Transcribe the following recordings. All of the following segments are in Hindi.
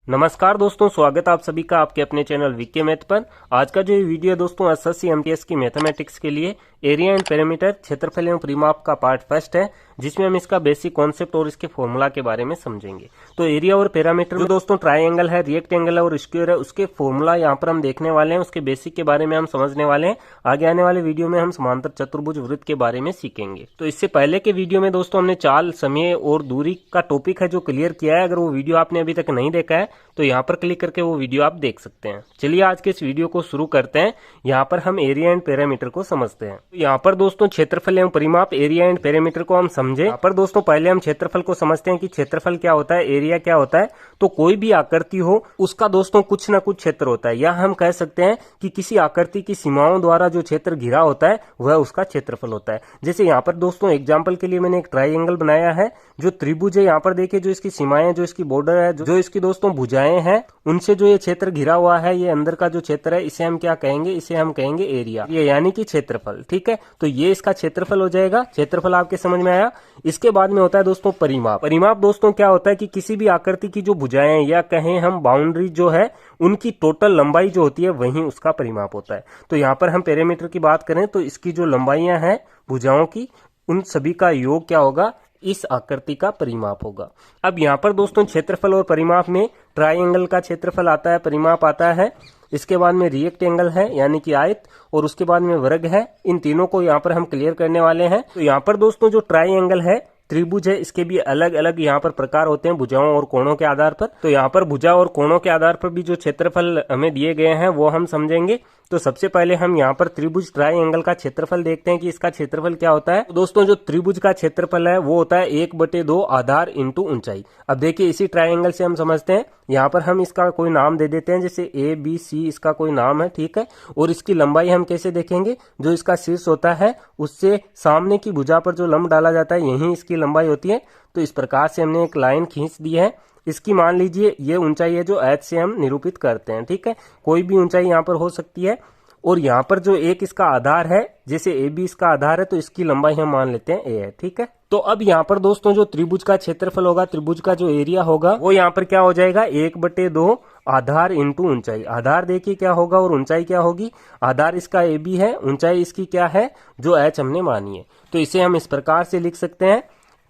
नमस्कार दोस्तों, स्वागत है आप सभी का आपके अपने चैनल वीके मैथ पर। आज का जो ये वीडियो है दोस्तों एसएससी एमटीएस की मैथमेटिक्स के लिए एरिया एंड पेरीमीटर क्षेत्रफल एवं परिमाप का पार्ट फर्स्ट है, जिसमें हम इसका बेसिक कॉन्सेप्ट और इसके फॉर्मूला के बारे में समझेंगे। तो एरिया और पैरामीटर जो दोस्तों ट्राइंगल है, रेक्टेंगल है और स्क्वायर है, उसके फॉर्मूला यहाँ पर हम देखने वाले हैं, उसके बेसिक के बारे में हम समझने वाले हैं। आगे आने वाले वीडियो में हम समांतर चतुर्भुज वृत्त के बारे में सीखेंगे। तो इससे पहले के वीडियो में दोस्तों हमने चाल, समय और दूरी का टॉपिक है जो क्लियर किया है। अगर वो वीडियो आपने अभी तक नहीं देखा है तो यहाँ पर क्लिक करके वो वीडियो आप देख सकते हैं। चलिए आज के इस वीडियो को शुरू करते हैं। यहाँ पर हम एरिया एंड पैरामीटर को समझते हैं। तो यहाँ पर दोस्तों क्षेत्रफल एवं परिमाप, एरिया एंड पैरामीटर को हम समझे। यहाँ पर दोस्तों पहले हम क्षेत्रफल को समझते हैं कि क्षेत्रफल क्या होता है, एरिया क्या होता है। तो कोई भी आकृति हो उसका दोस्तों कुछ ना कुछ क्षेत्र होता है, या हम कह सकते हैं कि किसी आकृति की सीमाओं द्वारा जो क्षेत्र घिरा होता है वह उसका क्षेत्रफल होता है। जैसे यहाँ पर दोस्तों एग्जाम्पल के लिए मैंने एक ट्राइंगल बनाया है जो त्रिभुज है। यहाँ पर देखिए जो इसकी सीमाएं, जो इसकी बॉर्डर है, जो इसकी दोस्तों भुजाएं हैं, उनसे जो ये क्षेत्र घिरा हुआ है, ये अंदर का जो क्षेत्र है, इसे हम क्या कहेंगे, इसे हम कहेंगे एरिया, ये यानी कि क्षेत्रफल। ठीक है, तो ये इसका क्षेत्रफल हो जाएगा। क्षेत्रफल आपके समझ में आया। इसके बाद में होता है दोस्तों परिमाप। परिमाप दोस्तों क्या होता है कि किसी भी आकृति की जो भुजाएं या कहें हम बाउंड्री जो है, उनकी टोटल लंबाई जो होती है वही उसका परिमाप होता है। तो यहाँ पर हम पैरामीटर की बात करें तो इसकी जो लंबाइयां हैं भुजाओं की, उन सभी का योग क्या होगा, इस आकृति का परिमाप होगा। अब यहाँ पर दोस्तों क्षेत्रफल और परिमाप में ट्राइंगल का क्षेत्रफल आता है, परिमाप आता है। इसके बाद में रेक्टेंगल है यानी कि आयत, और उसके बाद में वर्ग है। इन तीनों को यहाँ पर हम क्लियर करने वाले हैं। तो यहाँ पर दोस्तों जो ट्राइंगल है, त्रिभुज है, इसके भी अलग अलग यहाँ पर प्रकार होते हैं भुजाओं और कोणों के आधार पर। तो यहाँ पर भुजा और कोणों के आधार पर भी जो क्षेत्रफल हमें दिए गए हैं वो हम समझेंगे। तो सबसे पहले हम यहाँ पर त्रिभुज ट्राइंगल का क्षेत्रफल देखते हैं कि इसका क्षेत्रफल क्या होता है। तो दोस्तों जो त्रिभुज का क्षेत्रफल है वो होता है 1/2 आधार इंटू ऊंचाई। अब देखिए इसी ट्राइंगल से हम समझते हैं। यहाँ पर हम इसका कोई नाम दे देते हैं, जैसे ABC इसका कोई नाम है, ठीक है। और इसकी लंबाई हम कैसे देखेंगे, जो इसका शीर्ष होता है उससे सामने की भुजा पर जो लंब डाला जाता है यही इसकी लंबाई होती है। तो इस प्रकार से हमने एक लाइन खींच दी है। इसकी मान लीजिए ये ऊंचाई है जो h से हम निरूपित करते हैं, ठीक है। कोई भी ऊंचाई यहाँ पर हो सकती है। और यहाँ पर जो एक इसका आधार है, जैसे AB इसका आधार है, तो इसकी लंबाई हम मान लेते हैं A है, ठीक है। तो अब यहाँ पर दोस्तों जो त्रिभुज का क्षेत्रफल होगा, त्रिभुज का जो एरिया होगा, वो यहाँ पर क्या हो जाएगा, 1/2 आधार इंटू ऊंचाई। आधार देखिए क्या होगा और ऊंचाई क्या होगी। आधार इसका AB है, ऊंचाई इसकी क्या है, जो h हमने मानी है। तो इसे हम इस प्रकार से लिख सकते हैं,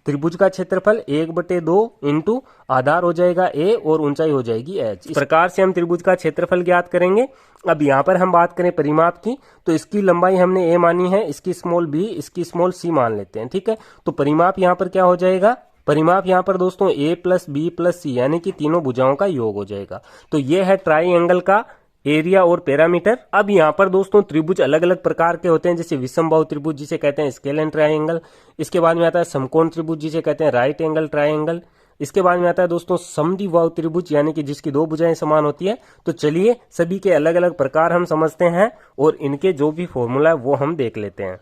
त्रिभुज का क्षेत्रफल 1/2 इंटू आधार हो जाएगा A और ऊंचाई हो जाएगी h। इस प्रकार से हम त्रिभुज का क्षेत्रफल ज्ञात करेंगे। अब यहाँ पर हम बात करें परिमाप की, तो इसकी लंबाई हमने A मानी है, इसकी स्मॉल b, इसकी स्मॉल c मान लेते हैं, ठीक है। तो परिमाप यहाँ पर क्या हो जाएगा, परिमाप यहाँ पर दोस्तों A + B + C यानी कि तीनों भुजाओं का योग हो जाएगा। तो ये है ट्राइंगल का एरिया और पैरामीटर। अब यहाँ पर दोस्तों त्रिभुज अलग अलग प्रकार के होते हैं, जैसे विषमबाहु त्रिभुज जिसे कहते हैं स्केलेन ट्राइंगल। इसके बाद में आता है समकोण त्रिभुज जिसे कहते हैं राइट एंगल ट्राइंगल। इसके बाद में आता है दोस्तों समद्विबाहु त्रिभुज यानी कि जिसकी दो भुजाएं समान होती है। तो चलिए सभी के अलग अलग प्रकार हम समझते हैं और इनके जो भी फॉर्मूला है वो हम देख लेते हैं।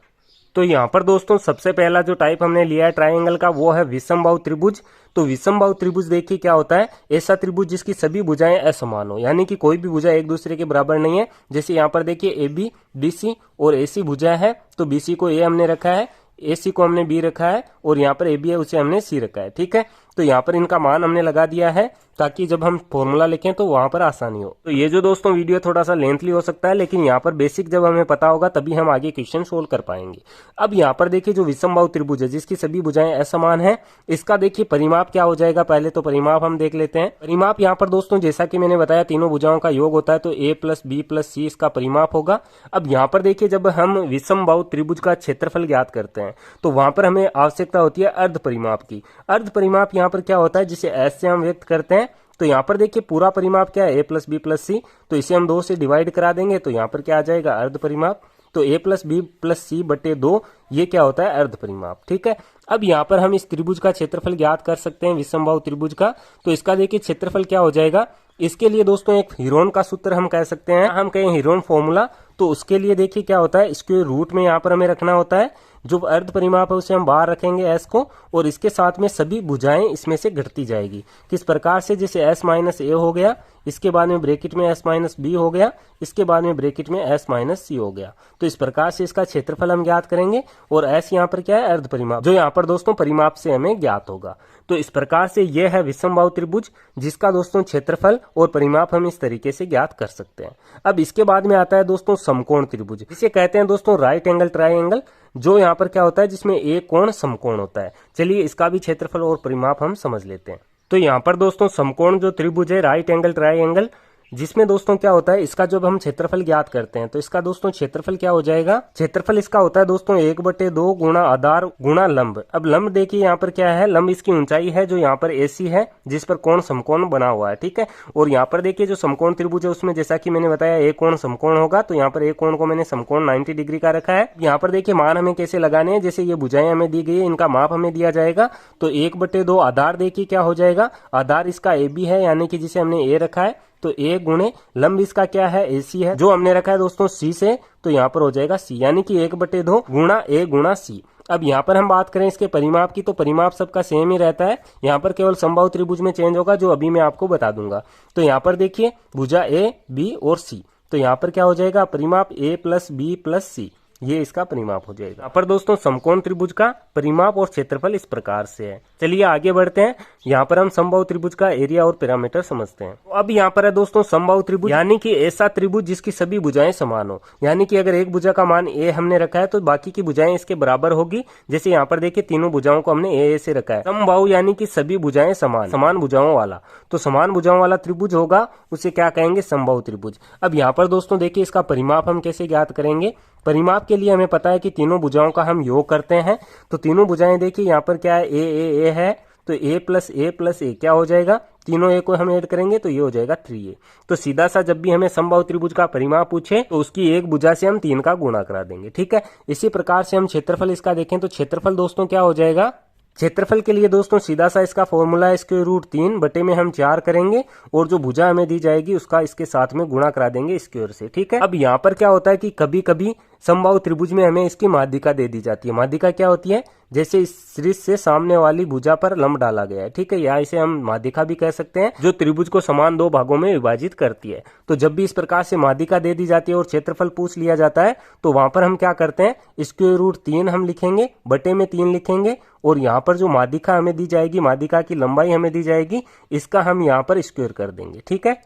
तो यहाँ पर दोस्तों सबसे पहला जो टाइप हमने लिया है ट्राइंगल का वो है विषमबाहु त्रिभुज। तो विषमबाहु त्रिभुज देखिए क्या होता है, ऐसा त्रिभुज जिसकी सभी भुजाएं असमान हो, यानी कि कोई भी भुजा एक दूसरे के बराबर नहीं है। जैसे यहाँ पर देखिए AB BC और AC भुजा है, तो BC को A हमने रखा है, AC को हमने B रखा है, और यहाँ पर AB है उसे हमने C रखा है, ठीक है। तो यहाँ पर इनका मान हमने लगा दिया है ताकि जब हम फॉर्मूला लिखें तो वहां पर आसानी हो। तो ये जो दोस्तों वीडियो थोड़ा सा लेंथली हो सकता है, लेकिन यहाँ पर बेसिक जब हमें पता होगा तभी हम आगे क्वेश्चन सोल्व कर पाएंगे। अब यहाँ पर देखिए जो विषमबाहु त्रिभुज है जिसकी सभी भुजाएं असमान है, इसका देखिए परिमाप क्या हो जाएगा। पहले तो परिमाप हम देख लेते हैं। परिमाप यहाँ पर दोस्तों जैसा कि मैंने बताया तीनों भुजाओं का योग होता है, तो A + B + C इसका परिमाप होगा। अब यहाँ पर देखिए जब हम विषमबाहु त्रिभुज का क्षेत्रफल ज्ञात करते हैं तो वहां पर हमें आवश्यकता होती है अर्ध परिमाप की। अर्ध परिमाप यहाँ पर क्या होता है, जिसे S से हम व्यक्त करते हैं। तो यहाँ पर देखिए पूरा परिमाप क्या है, A + B + C, तो इसे हम 2 से डिवाइड करा देंगे तो यहाँ पर क्या आ जाएगा, अर्ध परिमाप। तो A + B + C/2 ये क्या होता है, अर्ध परिमाप, ठीक है। अब यहाँ पर हम इस त्रिभुज का क्षेत्रफल ज्ञात कर सकते हैं, विषमबाहु त्रिभुज का। तो इसका देखिए क्षेत्रफल क्या हो जाएगा। इसके लिए दोस्तों एक हीरोन का सूत्र हम कह सकते हैं, हम कहें हीरोन फॉर्मूला। तो उसके लिए देखिए क्या होता है, स्क्वायर रूट में यहाँ पर हमें रखना होता है। जो अर्ध परिमाप है उसे हम बाहर रखेंगे S को, और इसके साथ में सभी भुजाएं इसमें से घटती जाएगी। किस प्रकार से, जैसे S - A हो गया, इसके बाद में ब्रैकेट में s माइनस बी हो गया, इसके बाद में ब्रैकेट में s माइनस सी हो गया। तो इस प्रकार से इसका क्षेत्रफल हम ज्ञात करेंगे और s यहाँ पर क्या है, अर्ध परिमाप, जो यहाँ पर दोस्तों परिमाप से हमें ज्ञात होगा। तो इस प्रकार से यह है विषमबाहु त्रिभुज, जिसका दोस्तों क्षेत्रफल और परिमाप हम इस तरीके से ज्ञात कर सकते हैं। अब इसके बाद में आता है दोस्तों समकोण त्रिभुज, जिसे कहते हैं दोस्तों राइट एंगल ट्रायंगल, जो यहाँ पर क्या होता है, जिसमें एक कोण समकोण होता है। चलिए इसका भी क्षेत्रफल और परिमाप हम समझ लेते हैं। तो यहाँ पर दोस्तों समकोण जो त्रिभुज है, राइट एंगल ट्रायंगल, जिसमें दोस्तों क्या होता है, इसका जब हम क्षेत्रफल ज्ञात करते हैं तो इसका दोस्तों क्षेत्रफल क्या हो जाएगा, क्षेत्रफल इसका होता है दोस्तों 1/2 गुणा आधार गुणा लंब। अब लंब देखिए यहाँ पर क्या है, लंब इसकी ऊंचाई है जो यहाँ पर AC है, जिस पर कोण समकोण बना हुआ है, ठीक है। और यहाँ पर देखिए जो समकोण त्रिभुज है उसमें जैसा कि मैंने बताया एक कोण समकोण होगा, तो यहाँ पर एक कोण को मैंने समकोण 90 डिग्री का रखा है। यहाँ पर देखिए मान हमें कैसे लगाने हैं, जैसे ये भुजाएं हमें दी गई है, इनका माप हमें दिया जाएगा। तो 1/2 आधार देखिए क्या हो जाएगा, आधार इसका AB है, यानी कि जिसे हमने A रखा है, तो A गुणे लंब इसका क्या है, AC है, जो हमने रखा है दोस्तों C से, तो यहाँ पर हो जाएगा C, यानी कि 1/2 गुणा A गुणा C। अब यहाँ पर हम बात करें इसके परिमाप की, तो परिमाप सबका सेम ही रहता है, यहाँ पर केवल समबाहु त्रिभुज में चेंज होगा, जो अभी मैं आपको बता दूंगा। तो यहाँ पर देखिए भुजा A, B और C, तो यहाँ पर क्या हो जाएगा, परिमाप A plus B plus C, ये इसका परिमाप हो जाएगा। यहाँ पर दोस्तों समकोण त्रिभुज का परिमाप और क्षेत्रफल इस प्रकार से है। चलिए आगे बढ़ते हैं, यहाँ पर हम समबाहु त्रिभुज का एरिया और पैरामीटर समझते हैं। तो अब यहाँ पर है दोस्तों समबाहु त्रिभुज, यानी कि ऐसा त्रिभुज जिसकी सभी भुजाएं समान हो, यानी कि अगर एक भुजा का मान A हमने रखा है तो बाकी की भुजाएं इसके बराबर होगी। जैसे यहाँ पर देखिए तीनों भुजाओं को हमने A से रखा है। समबाहु यानी कि सभी भुजाएं समान भुजाओं वाला, तो समान भुजाओं वाला त्रिभुज होगा, उसे क्या कहेंगे, समबाहु त्रिभुज। अब यहाँ पर दोस्तों देखिए इसका परिमाप हम कैसे ज्ञात करेंगे। परिमाप के लिए हमें पता है कि तीनों भुजाओं का हम योग करते हैं। तो तीनों भुजाएं देखिए यहाँ पर क्या है, A है, तो A प्लस A क्या हो जाएगा, तीनों A को हम ऐड करेंगे तो ये हो जाएगा 3A। तो सीधा सा जब भी हमें समबाहु त्रिभुज का परिमाप पूछे तो उसकी एक भुजा से हम 3 का गुणा करा देंगे, ठीक है। इसी प्रकार से हम क्षेत्रफल इसका देखें तो क्षेत्रफल दोस्तों क्या हो जाएगा, क्षेत्रफल के लिए दोस्तों सीधा सा इसका फॉर्मूला है, स्क्वायर रूट 3 बटे में हम 4 करेंगे और जो भुजा हमें दी जाएगी उसका इसके साथ में गुणा करा देंगे स्क्वायर से, ठीक है। अब यहाँ पर क्या होता है कि कभी कभी समबाहु त्रिभुज में हमें इसकी माध्यिका दे दी जाती है। माध्यिका क्या होती है, जैसे इस शीर्ष से सामने वाली भुजा पर लंब डाला गया है, ठीक है, या इसे हम माध्यिका भी कह सकते हैं, जो त्रिभुज को समान 2 भागों में विभाजित करती है। तो जब भी इस प्रकार से माध्यिका दे दी जाती है और क्षेत्रफल पूछ लिया जाता है तो वहां पर हम क्या करते हैं, स्क्वायर रूट 3 हम लिखेंगे, बटे में 3 लिखेंगे और यहाँ पर जो माध्यिका हमें दी जाएगी, माध्यिका की लंबाई हमें दी जाएगी, इसका हम यहाँ पर स्क्वायर कर देंगे, ठीक है।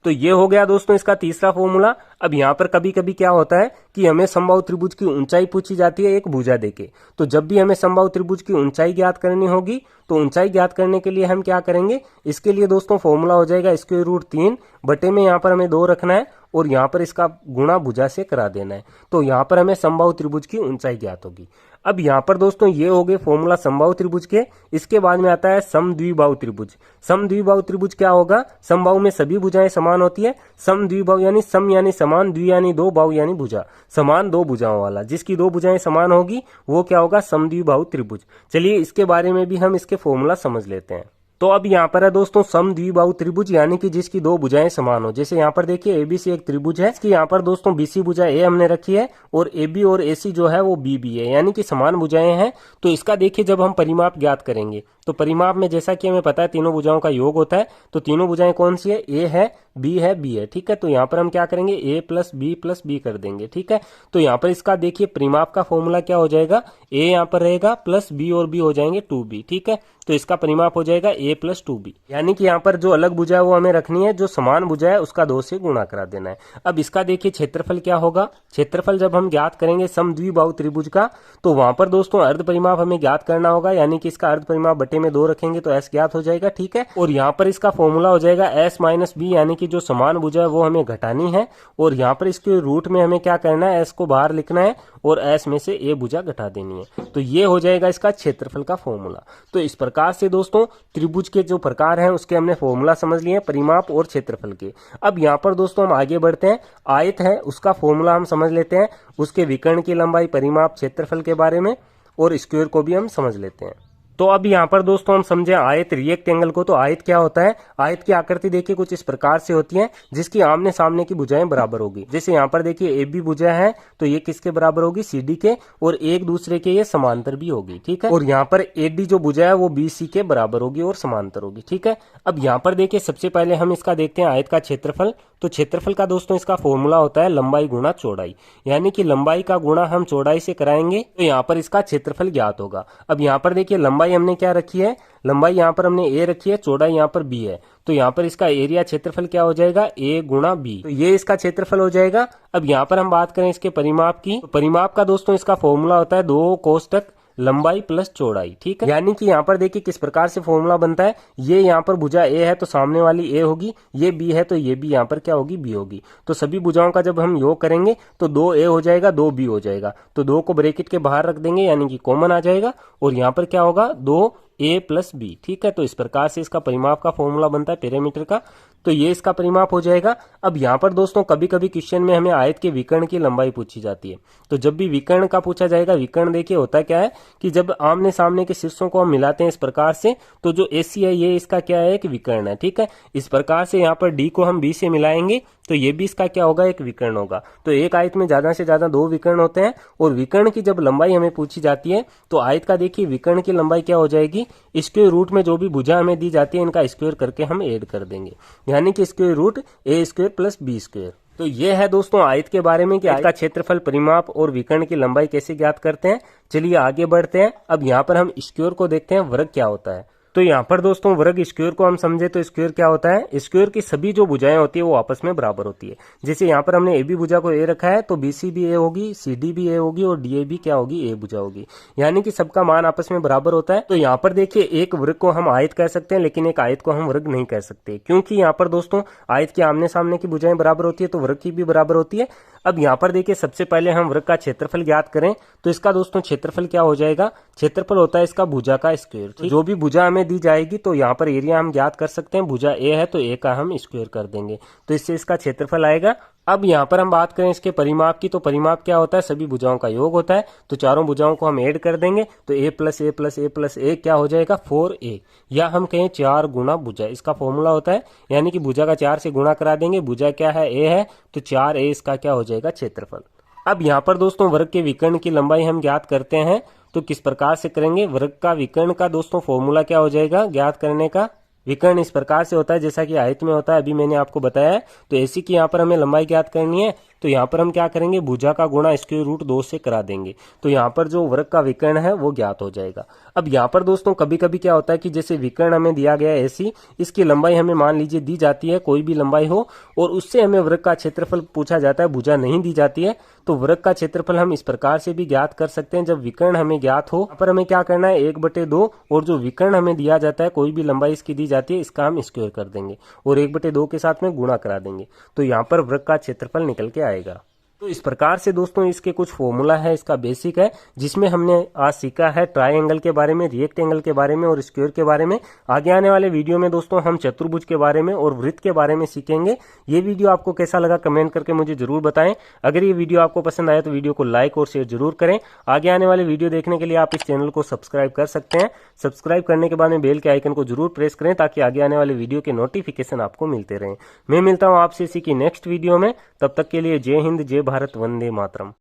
तो ये हो गया दोस्तों इसका तीसरा फॉर्मूला। अब यहाँ पर कभी कभी क्या होता है कि हमें समबाहु त्रिभुज की ऊंचाई पूछी जाती है एक भुजा देके। तो जब भी हमें समबाहु त्रिभुज की ऊंचाई ज्ञात करनी होगी तो ऊंचाई ज्ञात करने के लिए हम क्या करेंगे, इसके लिए दोस्तों फॉर्मूला हो जाएगा स्क्वायर रूट 3 बटे में यहाँ पर हमें 2 रखना है और यहाँ पर इसका गुणा भुजा से करा देना है। तो यहाँ पर हमें समबाहु त्रिभुज की ऊंचाई ज्ञात होगी। अब यहाँ पर दोस्तों ये हो गए फॉर्मूला समबाहु त्रिभुज के। इसके बाद में आता है समद्विबाहु त्रिभुज। समद्विबाहु त्रिभुज क्या होगा, समबाहु में सभी भुजाएं समान होती है। समद्विबाहु यानी सम यानी समान, द्वि यानी 2, बाहु यानी भुजा, समान 2 भुजाओं वाला, जिसकी 2 भुजाएं समान होगी वो क्या होगा, समद्विबाहु त्रिभुज। चलिए इसके बारे में भी हम इसके फॉर्मूला समझ लेते हैं। तो अब यहाँ पर है दोस्तों समद्विबाहु त्रिभुज, यानी कि जिसकी 2 भुजाएं समान हो। जैसे यहाँ पर देखिए ABC एक त्रिभुज है, इसकी यहाँ पर दोस्तों BC भुजा A हमने रखी है और AB और AC जो है वो BB है, यानी कि समान भुजाएं हैं। तो इसका देखिए जब हम परिमाप ज्ञात करेंगे तो परिमाप में जैसा कि हमें पता है तीनों भुजाओं का योग होता है। तो तीनों भुजाएं कौन सी है, A है, B है, B है, ठीक है। तो यहाँ पर हम क्या करेंगे, A प्लस B कर देंगे, ठीक है। तो यहाँ पर इसका देखिए परिमाप का फॉर्मूला क्या हो जाएगा, A यहाँ पर रहेगा प्लस B और B हो जाएंगे 2B, ठीक है। तो इसका परिमाप हो जाएगा A प्लस 2B, यानी कि यहाँ पर जो अलग भुजा है वो हमें रखनी है, जो समान भुजा है उसका 2 से गुणा करा देना है। अब इसका देखिए क्षेत्रफल क्या होगा। क्षेत्रफल जब हम ज्ञात करेंगे समद्विबाहु त्रिभुज का तो वहां पर दोस्तों अर्ध परिमाप हमें ज्ञात करना होगा, यानी कि इसका अर्ध परिमाप बटे में 2 रखेंगे तो S ज्ञात हो जाएगा, ठीक है। और यहाँ पर इसका फॉर्मूला हो जाएगा S माइनस B, यानी कि जो समान भुजा है वो हमें घटानी है और यहाँ पर इसके रूट में हमें क्या करना है, S को बाहर लिखना है और S में से A भुजा घटा देनी है। तो ये हो जाएगा इसका क्षेत्रफल का फॉर्मूला। तो इस प्रकार से दोस्तों त्रिभुज के जो प्रकार हैं उसके हमने फॉर्मूला समझ लिए, परिमाप और क्षेत्रफल के। अब यहाँ पर दोस्तों हम आगे बढ़ते हैं, आयत है उसका फॉर्मूला हम समझ लेते हैं, उसके विकर्ण की लंबाई, परिमाप, क्षेत्रफल के बारे में और स्क्वायर को भी हम समझ लेते हैं। तो अब यहाँ पर दोस्तों हम समझे आयत रिएक्ट एंगल को। तो आयत क्या होता है, आयत की आकृति देखिए कुछ इस प्रकार से होती है जिसकी आमने सामने की भुजाएं बराबर होगी। जैसे यहाँ पर देखिए ए बी भुजा है तो ये किसके बराबर होगी, सी डी के, और एक दूसरे के ये समांतर भी होगी, ठीक है। और यहाँ पर ए डी जो भुजा है वो बी सी के बराबर होगी और समांतर होगी, ठीक है। अब यहाँ पर देखिए सबसे पहले हम इसका देखते हैं आयत का क्षेत्रफल। तो क्षेत्रफल का दोस्तों इसका फॉर्मूला होता है लंबाई गुणा चौड़ाई, यानी कि लंबाई का गुणा हम चौड़ाई से कराएंगे तो यहाँ पर इसका क्षेत्रफल ज्ञात होगा। अब यहाँ पर देखिए लंबाई हमने क्या रखी है, लंबाई यहाँ पर हमने ए रखी है, चौड़ाई यहाँ पर बी है, तो यहाँ पर इसका एरिया क्षेत्रफल क्या हो जाएगा, ए गुणा बी, तो ये इसका क्षेत्रफल हो जाएगा। अब यहाँ पर हम बात करें इसके परिमाप की, तो परिमाप का दोस्तों इसका फॉर्मूला होता है 2 कोष्टक लंबाई प्लस चौड़ाई, ठीक है। यानी कि यहाँ पर देखिए किस प्रकार से फॉर्मूला बनता है, ये यहाँ पर भुजा ए है तो सामने वाली ए होगी, ये बी है तो ये भी यहाँ पर क्या होगी, बी होगी। तो सभी भुजाओं का जब हम योग करेंगे तो 2a हो जाएगा, 2b हो जाएगा, तो 2 को ब्रैकेट के बाहर रख देंगे यानी कि कॉमन आ जाएगा, और यहाँ पर क्या होगा 2a प्लस बी, ठीक है। तो इस प्रकार से इसका परिमाप का फॉर्मूला बनता है पेरीमीटर का, तो ये इसका परिमाप हो जाएगा। अब यहाँ पर दोस्तों कभी कभी क्वेश्चन में हमें आयत के विकर्ण की लंबाई पूछी जाती है, तो जब भी विकर्ण का पूछा जाएगा, विकर्ण देखिए होता क्या है कि जब आमने सामने के शीर्षों को हम मिलाते हैं इस प्रकार से, तो जो AC है ये इसका क्या है, एक विकर्ण है, ठीक है। इस प्रकार से यहाँ पर D को हम B से मिलाएंगे तो ये भी इसका क्या होगा, एक विकर्ण होगा। तो एक आयत में ज्यादा से ज्यादा 2 विकर्ण होते हैं, और विकर्ण की जब लंबाई हमें पूछी जाती है तो आयत का देखिए विकर्ण की लंबाई क्या हो जाएगी, स्क्वायर रूट में जो भी भुजा हमें दी जाती है इनका स्क्वायर करके हम ऐड कर देंगे, यानी कि स्क्वायर रूट ए स्क्वायर प्लस बी स्क्वायर। तो ये है दोस्तों आयत के बारे में कि आयत का क्षेत्रफल, परिमाप और विकर्ण की लंबाई कैसे ज्ञात करते हैं। चलिए आगे बढ़ते हैं। अब यहाँ पर हम स्क्वायर को देखते हैं, वर्ग क्या होता है। तो यहाँ पर दोस्तों वर्ग स्क्वायर को हम समझे तो स्क्वायर क्या होता है, स्क्वायर की सभी जो भुजाएं होती है वो आपस में बराबर होती है। जैसे यहाँ पर हमने ए बी भुजा को ए रखा है तो BC भी ए होगी, CD भी ए होगी और DA भी क्या होगी, ए भुजा होगी, यानी कि सबका मान आपस में बराबर होता है। तो यहाँ पर देखिए एक वर्ग को हम आयत कह सकते हैं, लेकिन एक आयत को हम वर्ग नहीं कह सकते, क्योंकि यहाँ पर दोस्तों आयत के आमने सामने की भुजाएं बराबर होती है तो वर्ग की भी बराबर होती है। अब यहाँ पर देखिए सबसे पहले हम वर्ग का क्षेत्रफल ज्ञात करें, तो इसका दोस्तों क्षेत्रफल क्या हो जाएगा, क्षेत्रफल होता है इसका भुजा का स्क्वायर। जो भी भुजा हमें दी जाएगी तो यहाँ पर एरिया हम ज्ञात कर सकते हैं, भुजा ए है तो ए का हम स्क्वायर कर देंगे, तो इससे इसका क्षेत्रफल आएगा। अब यहाँ पर हम बात करें इसके परिमाप की, तो परिमाप क्या होता है, सभी भुजाओं का योग होता है, तो चारों भुजाओं को हम ऐड कर देंगे तो a plus A plus A plus A क्या हो जाएगा, 4a, या हम कहें 4 गुना भुजा, इसका फॉर्मूला होता है, यानी कि भुजा का 4 से गुणा करा देंगे, भुजा क्या है, a है, तो 4a इसका क्या हो जाएगा, क्षेत्रफल। अब यहाँ पर दोस्तों वर्ग के विकर्ण की लंबाई हम ज्ञात करते हैं, तो किस प्रकार से करेंगे, वर्ग का विकर्ण का दोस्तों फॉर्मूला क्या हो जाएगा ज्ञात करने का, विकर्ण इस प्रकार से होता है जैसा कि आयत में होता है, अभी मैंने आपको बताया है। तो ऐसी की यहाँ पर हमें लंबाई ज्ञात करनी है, तो यहाँ पर हम क्या करेंगे, भुजा का गुणा स्क्वायर रूट 2 से करा देंगे, तो यहाँ पर जो वर्ग का विकर्ण है वो ज्ञात हो जाएगा। अब यहाँ पर दोस्तों कभी कभी क्या होता है कि जैसे विकर्ण हमें दिया गया है ऐसी, इसकी लंबाई हमें मान लीजिए दी जाती है, कोई भी लंबाई हो, और उससे हमें वर्ग का क्षेत्रफल पूछा जाता है, भुजा नहीं दी जाती है, तो वर्ग का क्षेत्रफल हम इस प्रकार से भी ज्ञात कर सकते हैं। जब विकर्ण हमें ज्ञात हो, यहाँ पर हमें क्या करना है, 1/2, और जो विकर्ण हमें दिया जाता है, कोई भी लंबाई इसकी दी जाती है, इसका हम स्क्वायर कर देंगे और 1/2 के साथ में गुणा करा देंगे, तो यहाँ पर वर्ग का क्षेत्रफल निकल के आएगा। तो इस प्रकार से दोस्तों इसके कुछ फॉर्मूला है, इसका बेसिक है, जिसमें हमने आज सीखा है ट्रायंगल के बारे में, रिएक्ट एंगल के बारे में और स्क्वायर के बारे में। आगे आने वाले वीडियो में दोस्तों हम चतुर्भुज के बारे में और वृत्त के बारे में सीखेंगे। ये वीडियो आपको कैसा लगा कमेंट करके मुझे जरूर बताएं। अगर ये वीडियो आपको पसंद आया तो वीडियो को लाइक और शेयर जरूर करें। आगे आने वाले वीडियो देखने के लिए आप इस चैनल को सब्सक्राइब कर सकते हैं। सब्सक्राइब करने के बाद में बेल के आइकन को जरूर प्रेस करें ताकि आगे आने वाले वीडियो के नोटिफिकेशन आपको मिलते रहें। मैं मिलता हूँ आपसे इसी की नेक्स्ट वीडियो में, तब तक के लिए जय हिंद, जय भारत, वंदे मातरम।